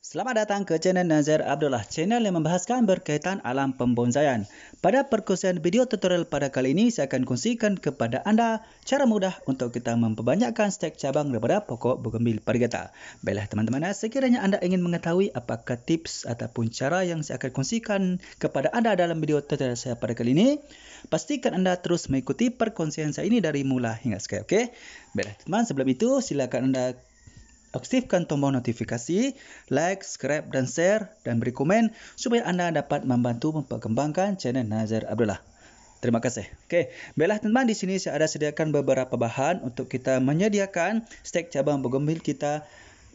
Selamat datang ke channel Nazar Abdullah, channel yang membahaskan berkaitan alam pembonsaian. Pada perkongsian video tutorial pada kali ini, saya akan kongsikan kepada anda cara mudah untuk kita memperbanyakkan stek cabang daripada pokok bougainville parigata. Baiklah teman-teman, sekiranya anda ingin mengetahui apakah tips ataupun cara yang saya akan kongsikan kepada anda dalam video tutorial saya pada kali ini, pastikan anda terus mengikuti perkongsian saya ini dari mula hingga akhir, okey? Baiklah teman, sebelum itu silakan anda aktifkan tombol notifikasi, like, subscribe dan share dan beri komen supaya anda dapat membantu memperkembangkan channel Nazar Abdullah. Terima kasih. Okey, baiklah teman-teman, di sini saya ada sediakan beberapa bahan untuk kita menyediakan stek cabang bougainville kita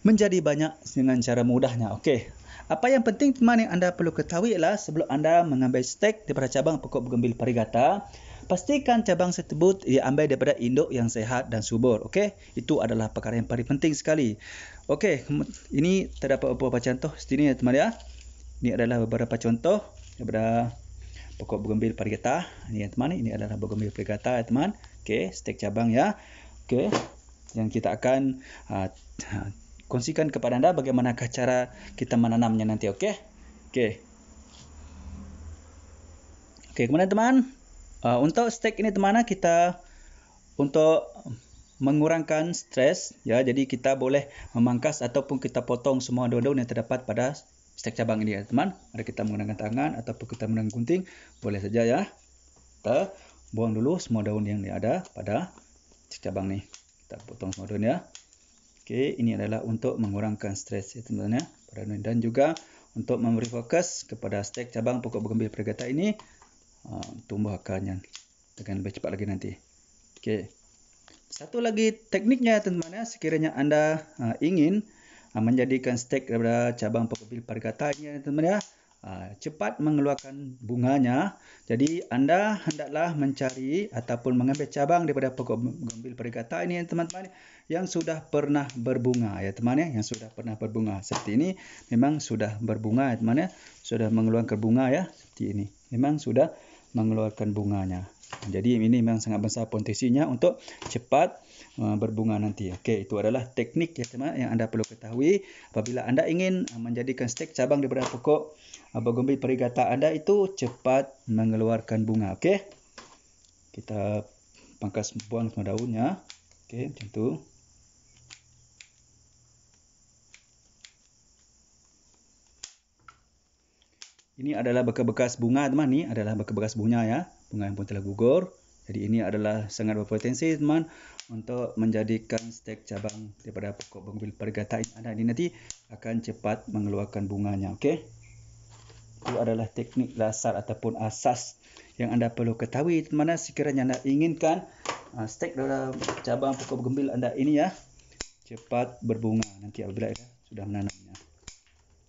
menjadi banyak dengan cara mudahnya. Okey. Apa yang penting teman yang anda perlu ketahui ialah sebelum anda mengambil stek daripada cabang pokok bougainville parigata, pastikan cabang tersebut diambil daripada induk yang sehat dan subur. Okey, itu adalah perkara yang paling penting sekali. Okey, ini terdapat beberapa contoh sini ya teman ya. Ini adalah beberapa contoh daripada pokok bougainville parigata. Ini ya teman, ini adalah bougainville parigata ya teman. Okey, stek cabang ya. Okey, yang kita akan kongsikan kepada anda bagaimanakah cara kita menanamnya nanti. Okey. Okey. Okey, kemudian teman, untuk stek ini teman, kita untuk mengurangkan stres ya, jadi kita boleh memangkas ataupun kita potong semua daun-daun yang terdapat pada stek cabang ini ya teman. Ada kita menggunakan tangan ataupun kita menggunakan gunting, boleh saja ya. Kita buang dulu semua daun yang ada pada stek cabang ni. Kita potong semua daun ya. Okey, ini adalah untuk mengurangkan stres ya teman-teman ya. Dan juga untuk memberi fokus kepada stek cabang pokok bougainville parigata ini tumbuh akarnya dengan lebih cepat lagi nanti. Okey. Satu lagi tekniknya teman-teman ya, sekiranya anda ingin menjadikan stek daripada cabang pokok bougainville parigata ini teman-teman ya, cepat mengeluarkan bunganya. Jadi anda hendaklah mencari ataupun mengambil cabang daripada pokok bougainville parigata ini teman-teman yang sudah pernah berbunga ya teman ya, yang sudah pernah berbunga. Seperti ini memang sudah berbunga ya teman ya, sudah mengeluarkan bunga ya, seperti ini. Memang sudah mengeluarkan bunganya. Jadi ini memang sangat besar potensinya untuk cepat berbunga nanti. Okey, itu adalah teknik ya teman yang anda perlu ketahui apabila anda ingin menjadikan stek cabang daripada pokok bougainville parigata anda itu cepat mengeluarkan bunga. Okey. Kita pangkas buang semua daunnya. Okey, macam tu. Ini adalah bekas-bekas bunga teman, ni adalah bekas-bekas bunga ya. Bunga yang pun telah gugur. Jadi ini adalah sangat berpotensi teman untuk menjadikan stek cabang daripada pokok bougainville parigata anda ini nanti akan cepat mengeluarkan bunganya. Okey. Itu adalah teknik dasar ataupun asas yang anda perlu ketahui teman sekiranya anda inginkan stek daripada cabang pokok bougainville anda ini ya cepat berbunga nanti apabila anda sudah menanamnya.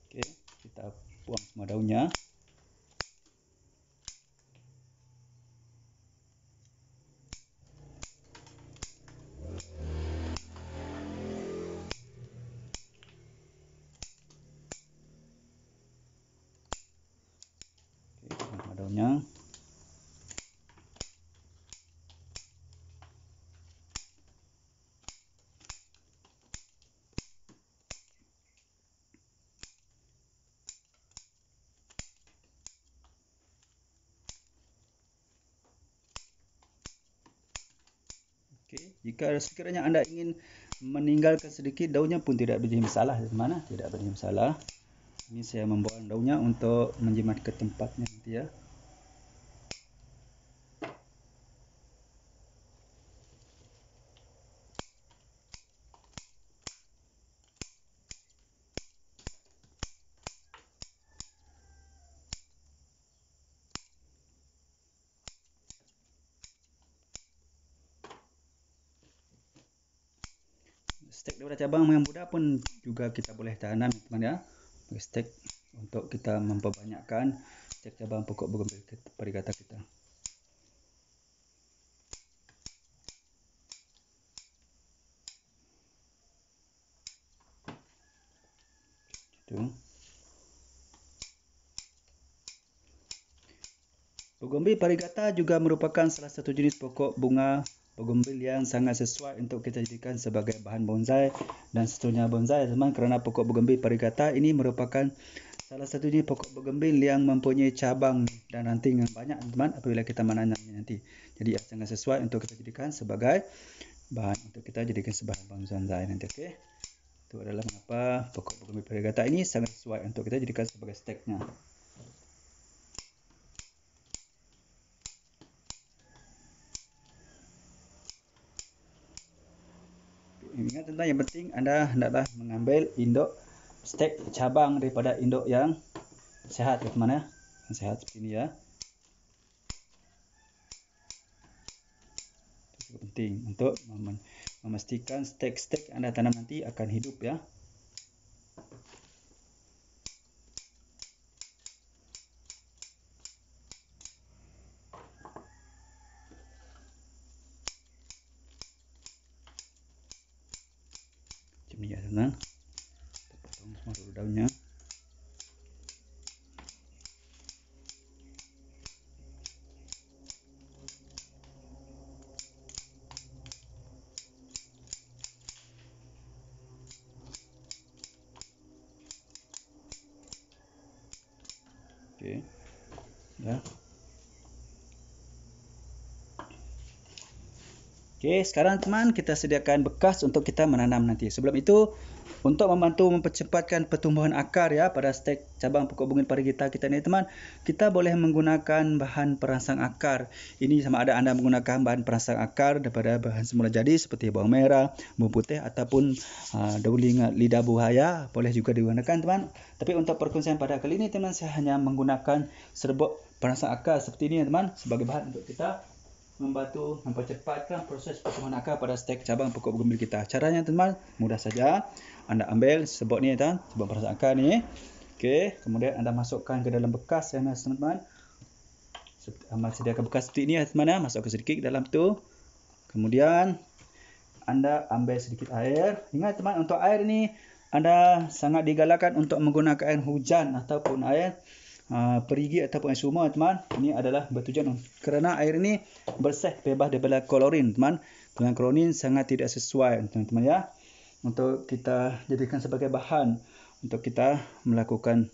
Okey, kita buang semua daunnya. Okey, semua daunnya. Okay. Jika sekiranya anda ingin meninggalkan sedikit daunnya pun tidak menjadi masalah teman, tidak menjadi masalah. Ini saya membuang daunnya untuk menjimat ke tempatnya nanti ya. Stek daripada cabang yang muda pun juga kita boleh tanam teman ya. Stek untuk kita memperbanyakkan stek cabang pokok bougainville parigata kita. Itu. Bougainville parigata juga merupakan salah satu jenis pokok bunga bougainville yang sangat sesuai untuk kita jadikan sebagai bahan bonsai dan seterusnya bonsai teman, kerana pokok bougainville parigata ini merupakan salah satunya pokok bougainville yang mempunyai cabang dan ranting yang banyak teman apabila kita menanamnya nanti. Jadi sangat sesuai untuk kita jadikan sebagai bahan untuk kita jadikan sebagai bahan bonsai nanti. Okey. Itu adalah mengapa pokok bougainville parigata ini sangat sesuai untuk kita jadikan sebagai steknya. Ingat tentang yang penting anda hendaklah mengambil induk stek cabang daripada induk yang sehat teman ya. Yang sehat seperti ini ya. Itu penting untuk memastikan stek-stek anda tanam nanti akan hidup ya. Macam ni ya teman. Kita potong semua dulu daunnya. Okey. Ya. Okey, sekarang teman kita sediakan bekas untuk kita menanam nanti. Sebelum itu, untuk membantu mempercepatkan pertumbuhan akar ya pada stek cabang pokok bougainville parigata kita ni teman, kita boleh menggunakan bahan perangsang akar. Ini sama ada anda menggunakan bahan perangsang akar daripada bahan semula jadi seperti bawang merah, bawang putih ataupun daun lidah buaya boleh juga digunakan teman. Tapi untuk perkongsian pada kali ini teman, saya hanya menggunakan serbuk perangsang akar seperti ini teman sebagai bahan untuk kita membantu mempercepatkan proses pertumbuhan akar pada stek cabang pokok bougainville kita. Caranya teman, mudah saja. Anda ambil serbuk ni teman, serbuk perangsang akar ni. Okey, kemudian anda masukkan ke dalam bekas yang teman-teman. Sediakan bekas seperti ini teman, masukkan sedikit dalam tu. Kemudian anda ambil sedikit air. Ingat teman, untuk air ni anda sangat digalakkan untuk menggunakan air hujan ataupun air perigi ataupun air sumur teman. Ini adalah bertujuan kerana air ini bersih bebas daripada klorin teman. Dengan klorin sangat tidak sesuai teman-teman ya. Untuk kita jadikan sebagai bahan untuk kita melakukan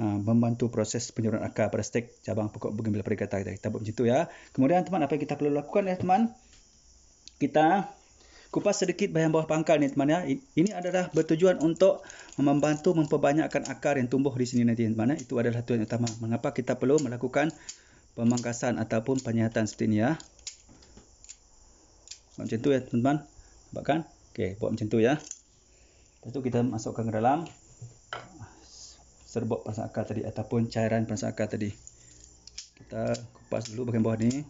membantu proses penyurunan akar pada stek cabang pokok bougainville parigata kita buat macam tu ya. Kemudian teman, apa yang kita perlu lakukan ya teman? Kita kupas sedikit bahagian bawah pangkal ni teman ya. Ini adalah bertujuan untuk membantu memperbanyakkan akar yang tumbuh di sini nanti teman ya. Itu adalah tujuan utama. Mengapa kita perlu melakukan pemangkasan ataupun penyihatan seperti ini ya. Buat macam tu ya teman-teman. Nampak kan? Okey, buat macam tu ya. Lepas tu kita masukkan ke dalam serbuk perangsang akar tadi ataupun cairan perangsang akar tadi. Kita kupas dulu bahagian bawah ni.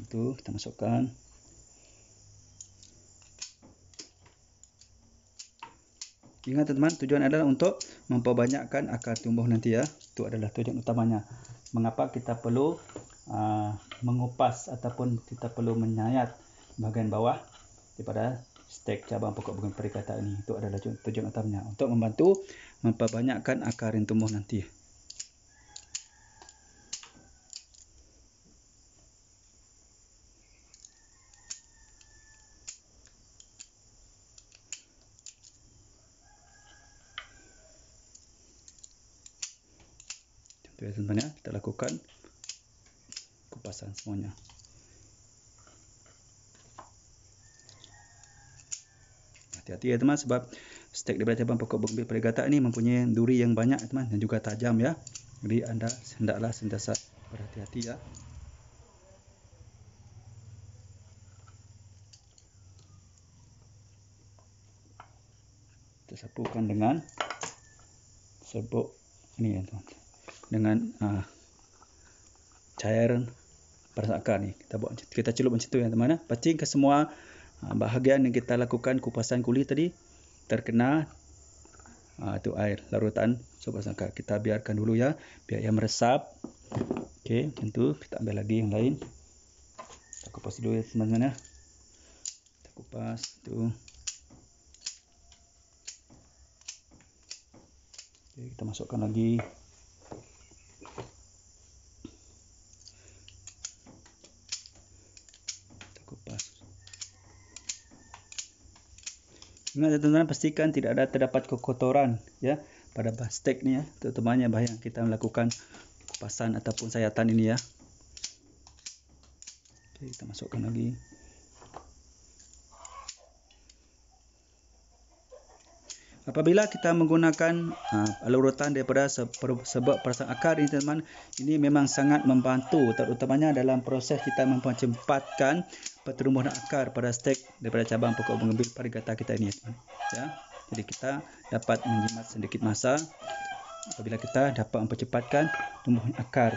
Itu kita masukkan. Ingat teman-teman, tujuan adalah untuk memperbanyakkan akar tumbuh nanti ya. Itu adalah tujuan utamanya. Mengapa kita perlu mengupas ataupun kita perlu menyayat bahagian bawah daripada stek cabang pokok bougainville parigata ini. Itu adalah tujuan utamanya untuk membantu memperbanyakkan akar yang tumbuh nanti. Itu ya teman-teman ya, kita lakukan kupasan semuanya. Hati-hati ya teman, sebab stek daripada cabang pokok bougainville parigata ini mempunyai duri yang banyak teman dan juga tajam ya. Jadi anda hendaklah sentiasa berhati-hati ya. Kita sapukan dengan serbuk ini ya teman. Dengan cairan perangsang akar ni. Kita celup macam tu ya teman. Pastikan ke semua bahagian yang kita lakukan kupasan kulit tadi terkena tu air larutan serbuk perangsang akar. Kita biarkan dulu ya, biar ia meresap. Okey, macam tu. Kita ambil lagi yang lain. Kita kupas dulu ya teman-teman ya. Kita kupas tu. Okay, kita masukkan lagi. Ingat teman-teman, pastikan tidak ada terdapat kotoran ya pada stek ni ya, terutamanya bahagian kita melakukan kupasan ataupun sayatan ini ya. Okey, kita masukkan lagi. Apabila kita menggunakan larutan daripada sebab perasaan akar ini teman-teman, ini memang sangat membantu terutamanya dalam proses kita mempercepatkan pertumbuhan akar pada stek daripada cabang pokok bougainville varigata kita ini teman. Ya. Jadi kita dapat menjimat sedikit masa apabila kita dapat mempercepatkan tumbuhan akar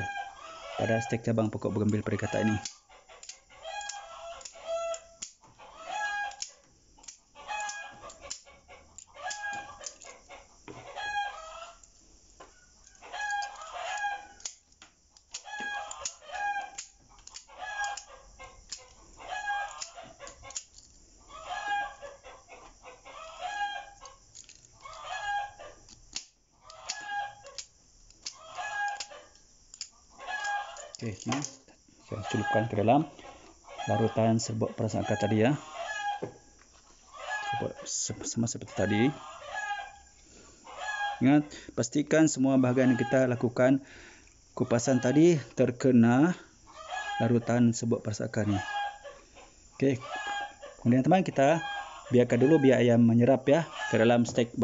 pada stek cabang pokok bougainville varigata ini. Okey, nah, saya celupkan ke dalam larutan serbuk perasaan akar tadi ya. Sama seperti tadi. Ingat, pastikan semua bahagian yang kita lakukan kupasan tadi terkena larutan serbuk perasaan akar ni. Okey. Kemudian teman, kita biarkan dulu biar ayam menyerap ya ke dalam stek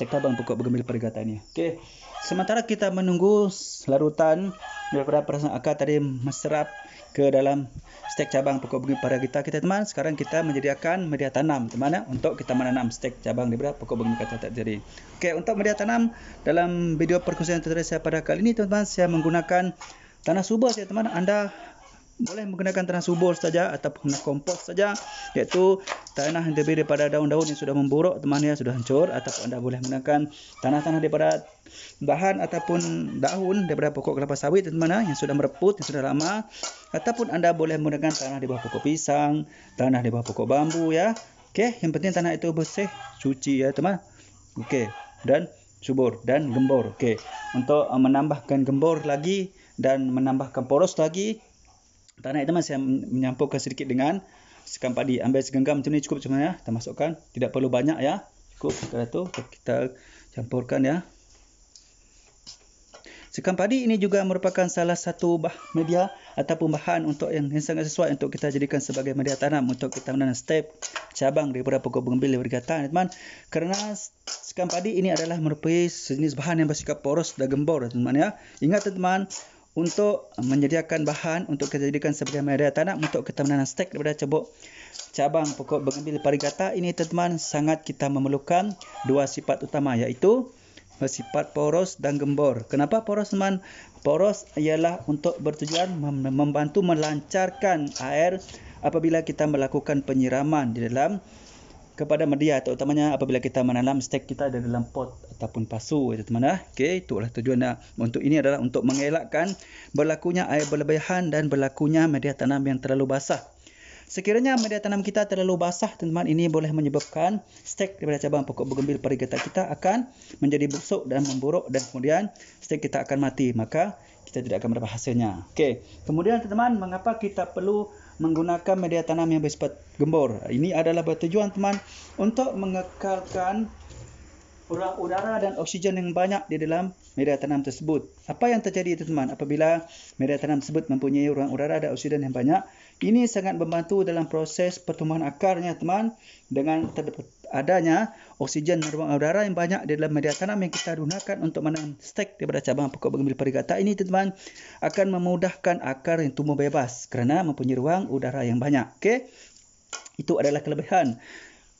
cabang pokok bougainville varigata ini. Okey. Sementara kita menunggu larutan daripada perasaan akar tadi menyerap ke dalam stek cabang pokok bougainville varigata kita teman, sekarang kita menyediakan media tanam teman ya, untuk kita menanam stek cabang daripada pokok bougainville varigata tadi. Okey, untuk media tanam dalam video perkongsian tutorial saya pada kali ini teman-teman, saya menggunakan tanah subur saya teman. Anda boleh menggunakan tanah subur saja ataupun kompos saja, iaitu tanah yang terdiri daripada daun-daun yang sudah memburuk teman ya, sudah hancur, ataupun anda boleh menggunakan tanah-tanah daripada bahan ataupun daun daripada pokok kelapa sawit teman yang sudah mereput, yang sudah lama, ataupun anda boleh menggunakan tanah di bawah pokok pisang, tanah di bawah pokok bambu ya. Okey, yang penting tanah itu bersih, suci ya teman. Okey, dan subur dan gembur. Okey, untuk menambahkan gembur lagi dan menambahkan poros lagi tanah itu, saya menyampurkan sedikit dengan sekam padi. Ambil segenggam macam ni cukup sebenarnya. Kita masukkan, tidak perlu banyak ya. Cukup sekarang tu kita campurkan ya. Sekam padi ini juga merupakan salah satu media ataupun bahan untuk yang sangat sesuai untuk kita jadikan sebagai media tanam untuk kita menanam stek cabang daripada pokok bougainville varigata teman. Kerana sekam padi ini adalah merupakan sejenis bahan yang bersikap poros dan gembur teman ya. Ingat teman, untuk menyediakan bahan untuk kita jadikan sebagai media tanam untuk kita menanam stek daripada cabang pokok bougainville varigata ini teman, sangat kita memerlukan dua sifat utama, iaitu sifat poros dan gembur. Kenapa poros teman? Poros ialah untuk bertujuan membantu melancarkan air apabila kita melakukan penyiraman di dalam kepada media, terutamanya apabila kita menanam stek kita di dalam pot ataupun pasu teman ya. Okey, itulah tujuannya. Untuk ini adalah untuk mengelakkan berlakunya air berlebihan dan berlakunya media tanam yang terlalu basah. Sekiranya media tanam kita terlalu basah teman, ini boleh menyebabkan stek daripada cabang pokok bougainville varigata kita akan menjadi busuk dan memburuk, dan kemudian stek kita akan mati, maka kita tidak akan mendapat hasilnya. Okey, kemudian teman, mengapa kita perlu menggunakan media tanam yang bersifat gembur? Ini adalah bertujuan teman untuk mengekalkan ruang udara dan oksigen yang banyak di dalam media tanam tersebut. Apa yang terjadi teman apabila media tanam tersebut mempunyai ruang udara dan oksigen yang banyak? Ini sangat membantu dalam proses pertumbuhan akarnya teman. Dengan adanya oksigen dan ruang udara yang banyak di dalam media tanam yang kita gunakan untuk menanam stek daripada cabang pokok bougainville varigata ini teman, akan memudahkan akar yang tumbuh bebas kerana mempunyai ruang udara yang banyak. Okey, itu adalah kelebihan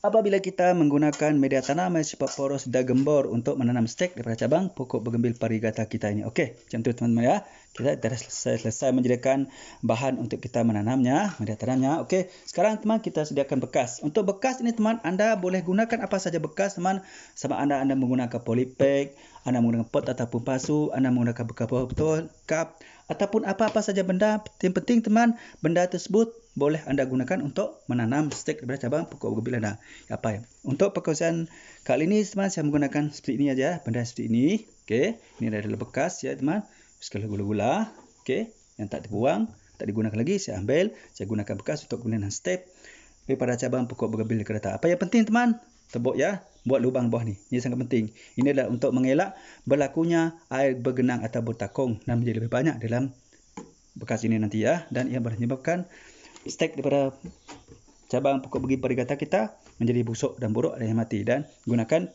apabila kita menggunakan media tanam yang sifat poros dan gembur untuk menanam stek daripada cabang pokok bougainville varigata kita ini. Okey, macam tu teman-teman ya. Kita dah selesai menyediakan bahan untuk kita menanamnya, media tanamnya. Okey, sekarang teman, kita sediakan bekas. Untuk bekas ini teman, anda boleh gunakan apa saja bekas teman. Sama anda menggunakan polybag, anda menggunakan pot ataupun pasu, anda menggunakan bekas botol, cup, ataupun apa-apa saja benda. Yang penting teman, benda tersebut boleh anda gunakan untuk menanam stek daripada cabang pokok bougainville apa ya. Untuk perkongsian kali ini teman, saya menggunakan seperti ini aja, benda seperti ini. Okey, ini adalah bekas ya teman. Sekali gula-gula, okey, yang tak terbuang, tak digunakan lagi, saya ambil, saya gunakan bekas untuk menanam stek daripada cabang pokok bougainville varigata. Apa yang penting teman, tebuk ya, buat lubang bawah ni. Ini sangat penting. Ini adalah untuk mengelak berlakunya air bergenang atau bertakung dan menjadi lebih banyak dalam bekas ini nanti ya, dan ia menyebabkan stek daripada cabang pokok begi perigata kita menjadi busuk dan buruk dan mati. Dan gunakan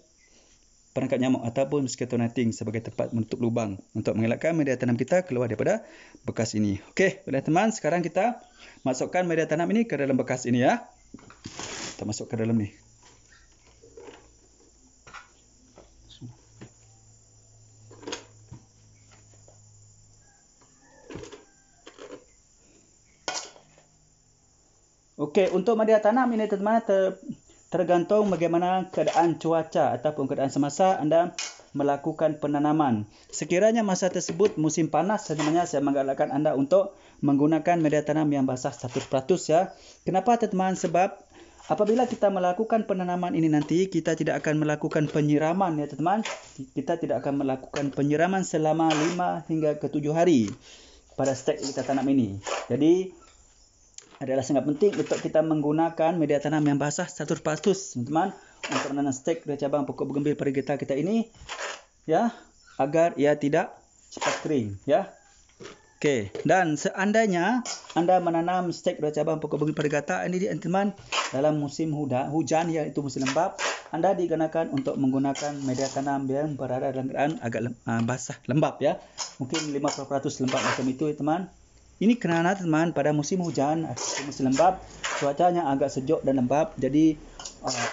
perangkap nyamuk ataupun mosquito netting sebagai tempat menutup lubang untuk mengelakkan media tanam kita keluar daripada bekas ini. Okey, teman-teman, sekarang kita masukkan media tanam ini ke dalam bekas ini ya. Kita masuk ke dalam ni. Okey, untuk media tanam ini teman-teman tergantung bagaimana keadaan cuaca ataupun keadaan semasa anda melakukan penanaman. Sekiranya masa tersebut musim panas, sebenarnya saya menggalakkan anda untuk menggunakan media tanam yang basah 100% ya. Kenapa teman-teman? Sebab apabila kita melakukan penanaman ini nanti, kita tidak akan melakukan penyiraman ya teman-teman. Kita tidak akan melakukan penyiraman selama 5 hingga ke 7 hari pada stek kita tanam ini. Jadi adalah sangat penting untuk kita menggunakan media tanam yang basah 100% teman-teman untuk menanam stek dari cabang pokok bougainville perigata kita ini ya, agar ia tidak cepat kering ya. Okey, dan seandainya anda menanam stek dari cabang pokok bougainville perigata ini teman-teman dalam musim hujan iaitu musim lembap, anda digunakan untuk menggunakan media tanam yang berada dalam keadaan agak basah lembap ya. Mungkin 50% lembap macam itu ya teman. Ini kerana teman pada musim hujan atau musim lembap cuacanya agak sejuk dan lembap, jadi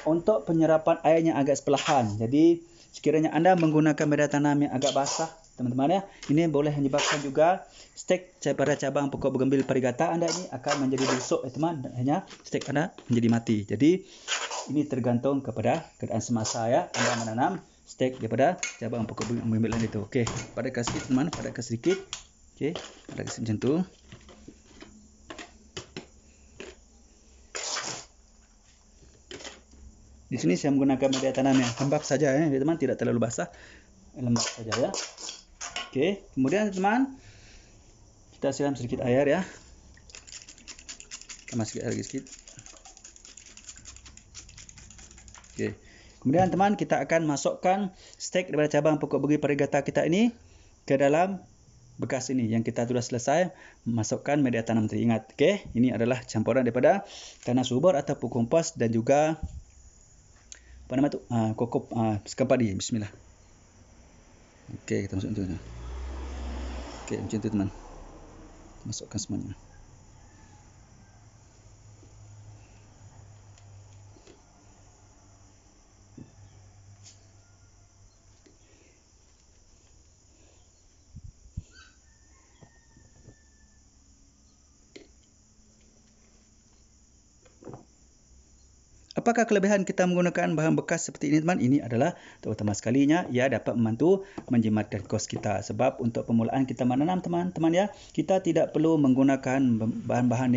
untuk penyerapan airnya agak perlahan. Jadi sekiranya anda menggunakan media tanam yang agak basah teman-teman ya, ini boleh menyebabkan juga stek pada cabang pokok bougainville perigata anda ini akan menjadi busuk ya teman, dan hanya stek anda menjadi mati. Jadi ini tergantung kepada keadaan semasa ya anda menanam stek daripada cabang pokok bougainville itu. Okey, padakan sedikit teman, padakan sedikit. Okey, ada kasi macam tu. Di sini saya menggunakan media tanam yang lembap saja ya, teman, tidak terlalu basah, lembap saja ya. Okey, kemudian teman, kita siram sedikit air ya. Tambah sedikit air lagi sedikit. Okey. Kemudian teman, kita akan masukkan stek daripada cabang pokok bougainville perigata kita ini ke dalam bekas ini yang kita sudah selesai masukkan media tanam tadi. Ingat, okey, ini adalah campuran daripada tanah subur ataupun kompos dan juga apa nama tu? Kokop sekam padi. Bismillah. Okey, kita masuk macam tu. Okey, macam tu teman. Masukkan semuanya. Apakah kelebihan kita menggunakan bahan bekas seperti ini teman? Ini adalah terutama sekalinya ia dapat membantu menjimatkan kos kita. Sebab untuk permulaan kita menanam teman-teman ya, kita tidak perlu menggunakan bahan-bahan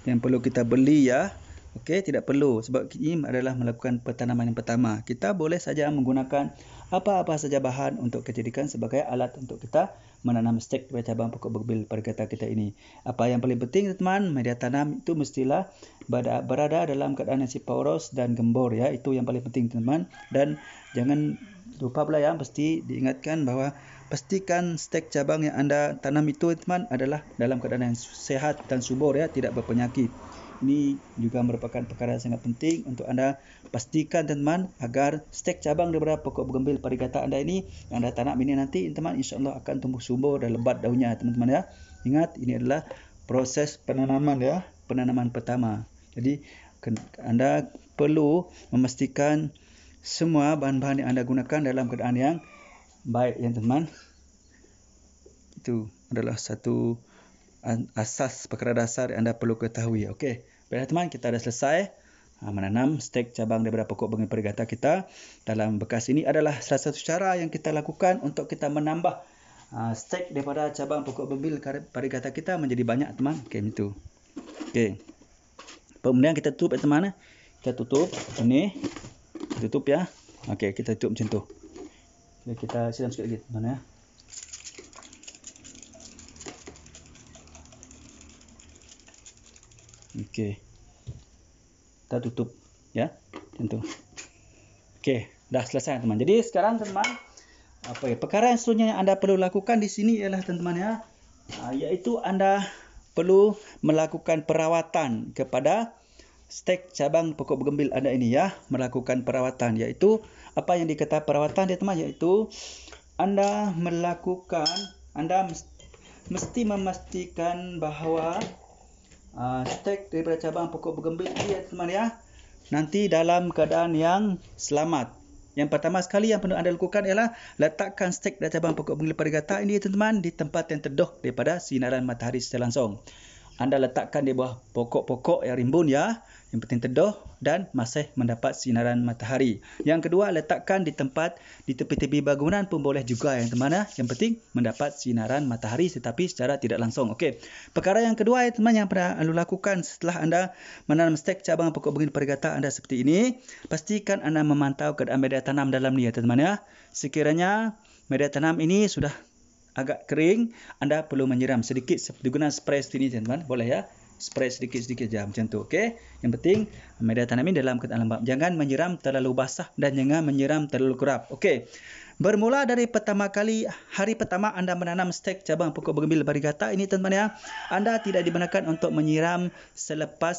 yang perlu kita beli ya. Okey, tidak perlu, sebab ini adalah melakukan pertanaman yang pertama. Kita boleh saja menggunakan apa-apa saja bahan untuk dijadikan sebagai alat untuk kita menanam stek pada cabang pokok bougainville perigata kita ini. Apa yang paling penting teman, media tanam itu mestilah berada dalam keadaan yang poros dan gembur ya. Itu yang paling penting teman. Dan jangan lupa pula ya, mesti diingatkan bahawa pastikan stek cabang yang anda tanam itu teman adalah dalam keadaan yang sehat dan subur ya, tidak berpenyakit. Ini juga merupakan perkara yang sangat penting untuk anda pastikan teman, agar stek cabang daripada pokok bougainville perigata anda ini yang anda tanam ini nanti teman, insya-Allah akan tumbuh subur dan lebat daunnya teman-teman ya. Ingat, ini adalah proses penanaman ya, penanaman pertama. Jadi anda perlu memastikan semua bahan-bahan yang anda gunakan dalam keadaan yang baik ya teman. Itu adalah satu asas perkara dasar yang anda perlu ketahui. Okey, baiklah teman, kita dah selesai menanam stek cabang daripada pokok bougainville perigata kita dalam bekas ini. Adalah salah satu cara yang kita lakukan untuk kita menambah stek daripada cabang pokok bougainville perigata kita menjadi banyak teman. Okey, itu. Okey. Kemudian kita tutup ya teman. Kita tutup ini. Tutup ya. Okey, kita tutup macam tu. Okay, kita siram sikit lagi teman ya. Okey. Kita tutup ya. Macam tu. Okey, dah selesai teman. Jadi sekarang teman, perkara yang seterusnya yang anda perlu lakukan di sini ialah teman-teman ya, iaitu anda perlu melakukan perawatan kepada stek cabang pokok bergembil anda ini ya, melakukan perawatan, iaitu apa yang dikata perawatan dia teman, iaitu anda mesti memastikan bahawa stek daripada cabang pokok bergembil ini ya teman ya, nanti dalam keadaan yang selamat. Yang pertama sekali yang perlu anda lakukan ialah letakkan stek dan cabang pokok bergembil parigata ini teman-teman di tempat yang teduh daripada sinaran matahari secara langsung. Anda letakkan di bawah pokok-pokok yang rimbun ya, yang penting teduh dan masih mendapat sinaran matahari. Yang kedua, letakkan di tempat di tepi-tepi bangunan pun boleh juga ya teman ya. Yang penting mendapat sinaran matahari tetapi secara tidak langsung. Okey. Perkara yang kedua ya teman yang perlu anda lakukan setelah anda menanam stek cabang pokok bergembil parigata anda seperti ini, pastikan anda memantau keadaan media tanam dalam ni ya teman ya. Sekiranya media tanam ini sudah agak kering, anda perlu menyiram sedikit digunakan spray seperti ini teman-teman, boleh ya, spray sedikit-sedikit je macam tu. Okey, yang penting media tanam ini dalam keadaan lembap, jangan menyiram terlalu basah dan jangan menyiram terlalu kerap. Okey, bermula dari hari pertama anda menanam stek cabang pokok bergembil parigata ini teman-teman ya, anda tidak dibenarkan untuk menyiram selama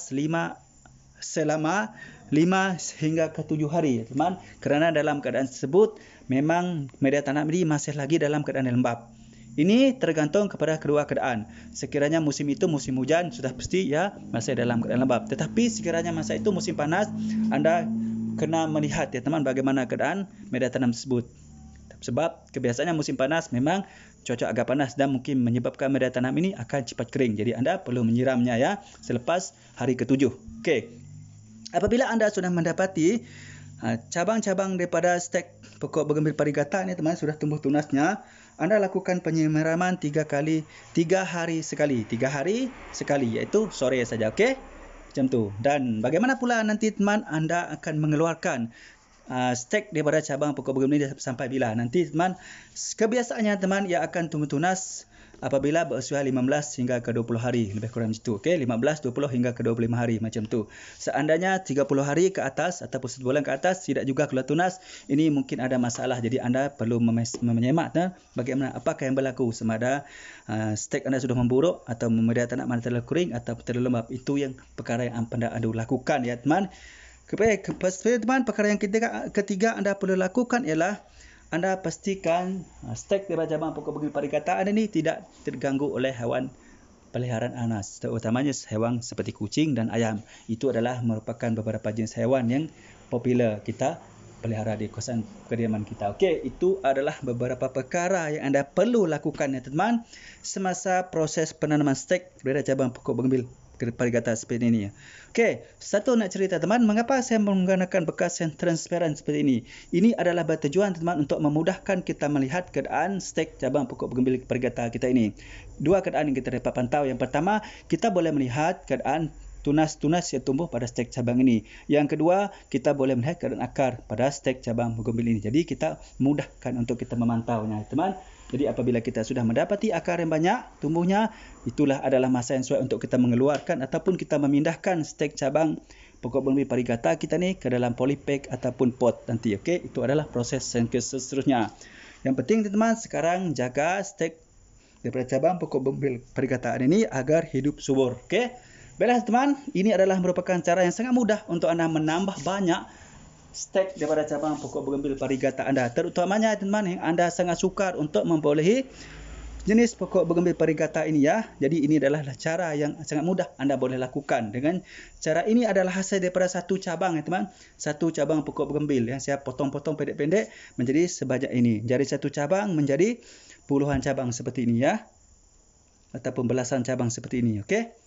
5 hingga ke 7 hari teman, kerana dalam keadaan tersebut memang media tanam ini masih lagi dalam keadaan yang lembap. Ini tergantung kepada kedua keadaan. Sekiranya musim itu musim hujan, sudah pasti ya masih dalam keadaan lembap. Tetapi sekiranya masa itu musim panas, anda kena melihat ya teman bagaimana keadaan media tanam tersebut. Sebab kebiasaannya musim panas memang cuaca agak panas dan mungkin menyebabkan media tanam ini akan cepat kering. Jadi anda perlu menyiramnya ya selepas hari ke-7. Okey. Apabila anda sudah mendapati cabang-cabang daripada stek pokok bergembil parigata ni teman sudah tumbuh tunasnya, anda lakukan penyiraman 3 hari sekali. 3 hari sekali, iaitu sore saja. Okey? Macam tu. Dan bagaimana pula nanti teman anda akan mengeluarkan stek daripada cabang pokok bergembil ini sampai bila? Nanti teman, kebiasaannya teman ia akan tumbuh tunas apabila berusia 15 hingga ke 20 hari, lebih kurang macam tu. Okey, 15, 20 hingga ke 25 hari macam tu. Seandainya 30 hari ke atas ataupun 1 bulan ke atas tidak juga keluar tunas, ini mungkin ada masalah. Jadi anda perlu menyemak bagaimana apakah yang berlaku, sama ada stek anda sudah memburuk atau media tanam anda terlalu kering atau terlalu lembap. Itu yang perkara yang anda lakukan ya teman. Teman, perkara yang ketiga anda perlu lakukan ialah anda pastikan stek daripada cabang pokok bergembil parigata anda ini tidak terganggu oleh hewan peliharaan anda, terutamanya hewan seperti kucing dan ayam. Itu adalah merupakan beberapa jenis hewan yang popular kita pelihara di kawasan kediaman kita. Okey, itu adalah beberapa perkara yang anda perlu lakukan ya teman semasa proses penanaman stek daripada cabang pokok bergembil parigata seperti ini. Okey, satu nak cerita teman, mengapa saya menggunakan bekas yang transparan seperti ini? Ini adalah bertujuan teman untuk memudahkan kita melihat keadaan stek cabang pokok bergembil parigata kita ini. Dua keadaan yang kita dapat pantau. Yang pertama, kita boleh melihat keadaan tunas-tunas yang tumbuh pada stek cabang ini. Yang kedua, kita boleh melihat keadaan akar pada stek cabang bergembil ini. Jadi kita mudahkan untuk kita memantaunya teman. Jadi apabila kita sudah mendapati akar yang banyak tumbuhnya, itulah adalah masa yang sesuai untuk kita mengeluarkan ataupun kita memindahkan stek cabang pokok bergembil parigata kita ni ke dalam polybag ataupun pot nanti. Okey, itu adalah proses yang seterusnya. Yang penting teman, sekarang jaga stek daripada cabang pokok bergembil parigata ini agar hidup subur. Okey. Baiklah teman, ini adalah merupakan cara yang sangat mudah untuk anda menambah banyak stek daripada cabang pokok bergembil parigata anda, terutamanya teman yang anda sangat sukar untuk memperolehi jenis pokok bergembil parigata ini ya. Jadi ini adalah cara yang sangat mudah anda boleh lakukan. Dengan cara ini adalah hasil daripada satu cabang ya teman, satu cabang pokok bergembil yang saya potong-potong pendek-pendek menjadi sebanyak ini. Jadi satu cabang menjadi puluhan cabang seperti ini ya, ataupun belasan cabang seperti ini. Okey.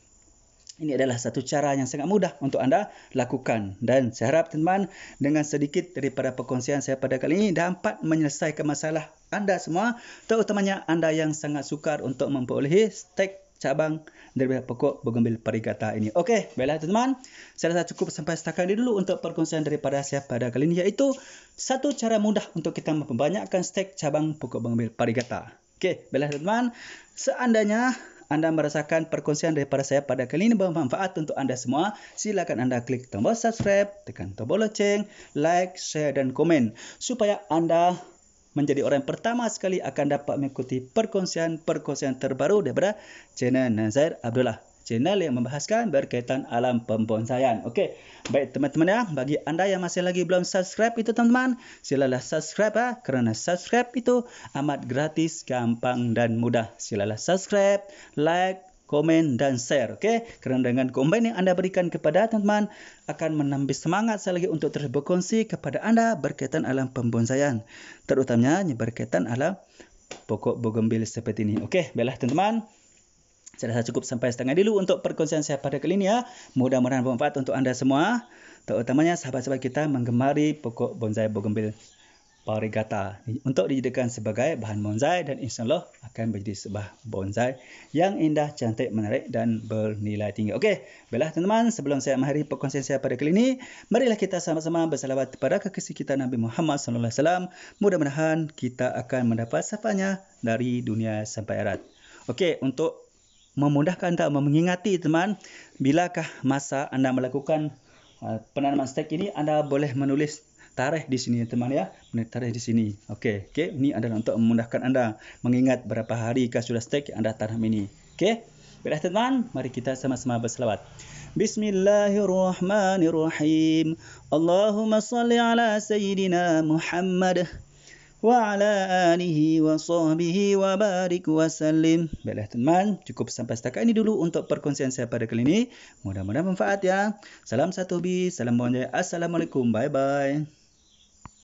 Ini adalah satu cara yang sangat mudah untuk anda lakukan. Dan saya harap teman dengan sedikit daripada perkongsian saya pada kali ini dapat menyelesaikan masalah anda semua, terutamanya anda yang sangat sukar untuk memperolehi stek cabang daripada pokok bergembil parigata ini. Okey, baiklah teman, saya rasa cukup sampai setakat ini dulu untuk perkongsian daripada saya pada kali ini, iaitu satu cara mudah untuk kita memperbanyakkan stek cabang pokok bergembil parigata. Okey, baiklah teman, seandainya anda merasakan perkongsian daripada saya pada kali ini bermanfaat untuk anda semua, silakan anda klik tombol subscribe, tekan tombol loceng, like, share dan komen supaya anda menjadi orang yang pertama sekali akan dapat mengikuti perkongsian terbaru daripada channel Nazair Abdullah, channel yang membahaskan berkaitan alam pembonsaian. Okey, baik teman-teman ya, bagi anda yang masih lagi belum subscribe itu teman-teman, silalah subscribe ya, kerana subscribe itu amat gratis, gampang dan mudah. Silalah subscribe, like, komen dan share. Okey, kerana dengan komen yang anda berikan kepada teman-teman akan menambah semangat saya lagi untuk terus berkongsi kepada anda berkaitan alam pembonsaian, terutamanya berkaitan alam pokok bougainville seperti ini. Okey, baiklah teman-teman, saya rasa cukup sampai setengah dulu untuk perkongsian saya pada kali ini ya. Mudah-mudahan bermanfaat untuk anda semua, terutamanya sahabat-sahabat kita menggemari pokok bonsai bougainville variegata untuk dijadikan sebagai bahan bonsai, dan insyaAllah akan menjadi sebuah bonsai yang indah, cantik, menarik dan bernilai tinggi. Okey, baiklah teman-teman, sebelum saya mengakhiri perkongsian saya pada kali ini, marilah kita sama-sama bersalawat kepada kekasih kita Nabi Muhammad SAW. Mudah-mudahan kita akan mendapat syafaatnya dari dunia sampai akhirat. Okey, untuk memudahkan anda mengingati teman, bilakah masa anda melakukan penanaman stek ini, anda boleh menulis tarikh di sini teman ya, tarikh di sini. Okey, ini adalah untuk memudahkan anda mengingat berapa hari kah sudah stek anda tanam ini. Okey, baiklah teman, mari kita sama-sama berselawat. Bismillahirrahmanirrahim. Allahumma salli ala sayyidina Muhammad wa ala alihi wa sahbihi wa barik wa sallim. Baiklah teman, cukup sampai setakat ini dulu untuk perkongsian saya pada kali ini. Mudah-mudahan manfaat ya. Salam satu bi, salam bonsai. Assalamualaikum, bye bye.